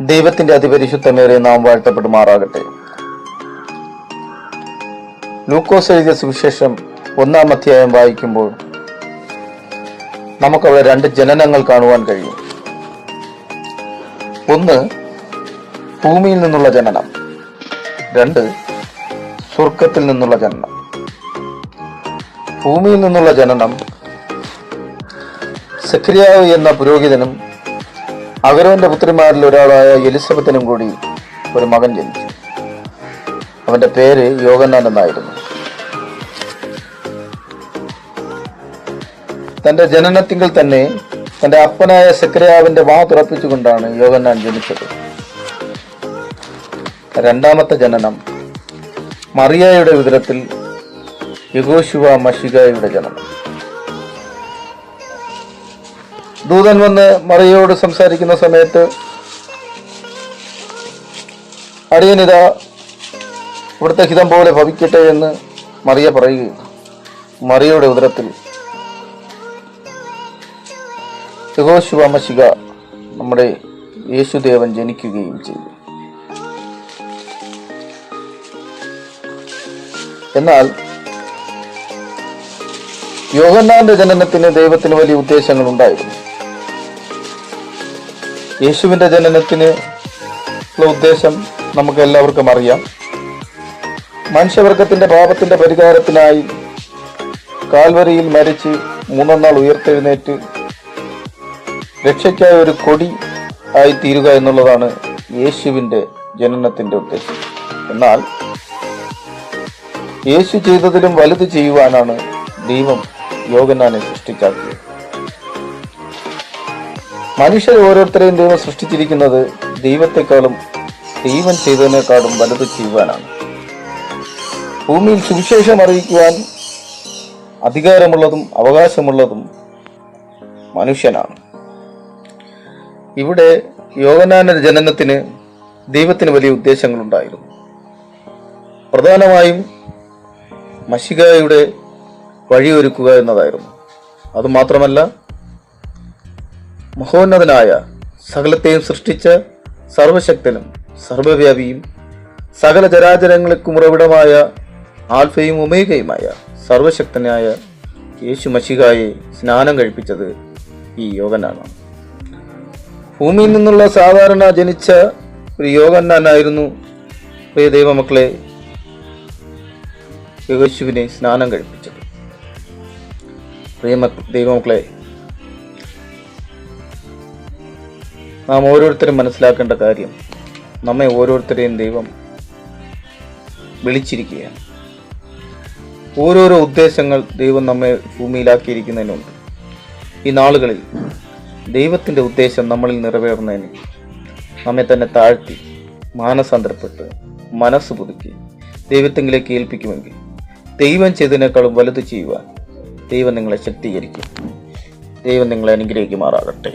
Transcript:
ദൈവത്തിന്റെ അതിപരിശുദ്ധമേറെ നാം വാഴ്ത്തപ്പെടുമാറാകട്ടെ. ലൂക്കോസ് എഴുതിയ സുവിശേഷം 1-ാം അധ്യായം വായിക്കുമ്പോൾ നമുക്കവിടെ 2 ജനനങ്ങൾ കാണുവാൻ കഴിയും. ഒന്ന്, ഭൂമിയിൽ നിന്നുള്ള ജനനം. 2, സ്വർഗത്തിൽ നിന്നുള്ള ജനനം. ഭൂമിയിൽ നിന്നുള്ള ജനനം സഖരിയാവ് എന്ന പുരോഹിതനും അഹരോന്റെ പുത്രിമാരിൽ ഒരാളായ എലിസബത്തിനും കൂടി ഒരു മകൻ ജനിച്ചു. അവന്റെ പേര് യോഹന്നാൻ എന്നായിരുന്നു. തന്റെ ജനനത്തിങ്കിൽ തന്നെ തന്റെ അപ്പനായ സഖരിയാവിന്റെ വാ തുറപ്പിച്ചുകൊണ്ടാണ് യോഹന്നാൻ ജനിച്ചത്. 2-ാമത്തെ ജനനം മറിയായുടെ ഉദരത്തിൽ യഹോശുവ മശിഹായുടെ ജനനം. ദൂതൻ വന്ന് മറിയയോട് സംസാരിക്കുന്ന സമയത്ത്, അടിയനിതാ ഇവിടുത്തെ ഹിതം പോലെ ഭവിക്കട്ടെ എന്ന് മറിയ പറയുകയും മറിയയുടെ ഉദരത്തിൽ യഹോശുവ മശിഹ നമ്മുടെ യേശുദേവൻ ജനിക്കുകയും ചെയ്തു. എന്നാൽ യോഹന്നാന്റെ ജനനത്തിന് ദൈവത്തിന് വലിയ ഉദ്ദേശങ്ങൾ ഉണ്ടായിരുന്നു. യേശുവിന്റെ ജനനത്തിന് ഉള്ള ഉദ്ദേശം നമുക്ക് എല്ലാവർക്കും അറിയാം. മനുഷ്യവർഗത്തിന്റെ പാപത്തിന്റെ പരിഹാരത്തിനായി കാൽവരിയിൽ മരിച്ച് 3-ാം നാൾ ഉയർത്തെഴുന്നേറ്റ് രക്ഷയ്ക്കായ ഒരു കൊടി ആയി തീരുക എന്നുള്ളതാണ് യേശുവിന്റെ ജനനത്തിന്റെ ഉദ്ദേശം. എന്നാൽ യേശു ചെയ്തതിലും വലുത് ചെയ്യുവാനാണ് ദൈവം യോഹന്നാനെ സൃഷ്ടിച്ചാക്കിയത്. മനുഷ്യർ ഓരോരുത്തരെയും ദൈവം സൃഷ്ടിച്ചിരിക്കുന്നത് ദൈവത്തെക്കാളും ദൈവം ചെയ്തതിനേക്കാളും വലുത് ചെയ്യുവാനാണ്. ഭൂമിയിൽ സുവിശേഷം അറിയിക്കുവാൻ അധികാരമുള്ളതും അവകാശമുള്ളതും മനുഷ്യനാണ്. ഇവിടെ യോഹന്നാന്റെ ജനനത്തിന് ദൈവത്തിന് വലിയ ഉദ്ദേശങ്ങളുണ്ടായിരുന്നു. പ്രധാനമായും മശിഹായുടെ വഴിയൊരുക്കുക എന്നതായിരുന്നു. അതുമാത്രമല്ല, മഹോന്നതനായ സകലത്തെയും സൃഷ്ടിച്ച സർവശക്തനും സർവവ്യാപിയും സകല ചരാചരങ്ങൾക്കും ഉറവിടമായ ആൽഫയും ഒമേഗയുമായ സർവശക്തനായ യേശു മശിഹായെ സ്നാനം കഴിപ്പിച്ചത് ഈ യോഹന്നാനാണ്. ഭൂമിയിൽ നിന്നുള്ള സാധാരണ ജനിച്ച ഒരു യോഹന്നാനായിരുന്നു പ്രിയ ദൈവമക്കളെ യേശുവിനെ സ്നാനം കഴിപ്പിച്ചത്. പ്രിയ ദൈവമക്കളെ, നാം ഓരോരുത്തരും മനസ്സിലാക്കേണ്ട കാര്യം, നമ്മെ ഓരോരുത്തരെയും ദൈവം വിളിച്ചിരിക്കുകയാണ്. ഓരോരോ ഉദ്ദേശങ്ങൾ ദൈവം നമ്മെ ഭൂമിയിലാക്കിയിരിക്കുന്നതിനുണ്ട്. ഈ നാളുകളിൽ ദൈവത്തിൻ്റെ ഉദ്ദേശം നമ്മളിൽ നിറവേറുന്നതിന് നമ്മെ തന്നെ താഴ്ത്തി മാനസാന്തരപ്പെട്ട് മനസ്സ് പുതുക്കി ദൈവത്തെങ്കിലേക്ക് ഏൽപ്പിക്കുമെങ്കിൽ ദൈവം ചെയ്തതിനേക്കാളും വലുത് ചെയ്യുവാൻ ദൈവം നിങ്ങളെ ശക്തീകരിക്കും. ദൈവം നിങ്ങളെ അനുഗ്രഹിക്കുമാറാകട്ടെ.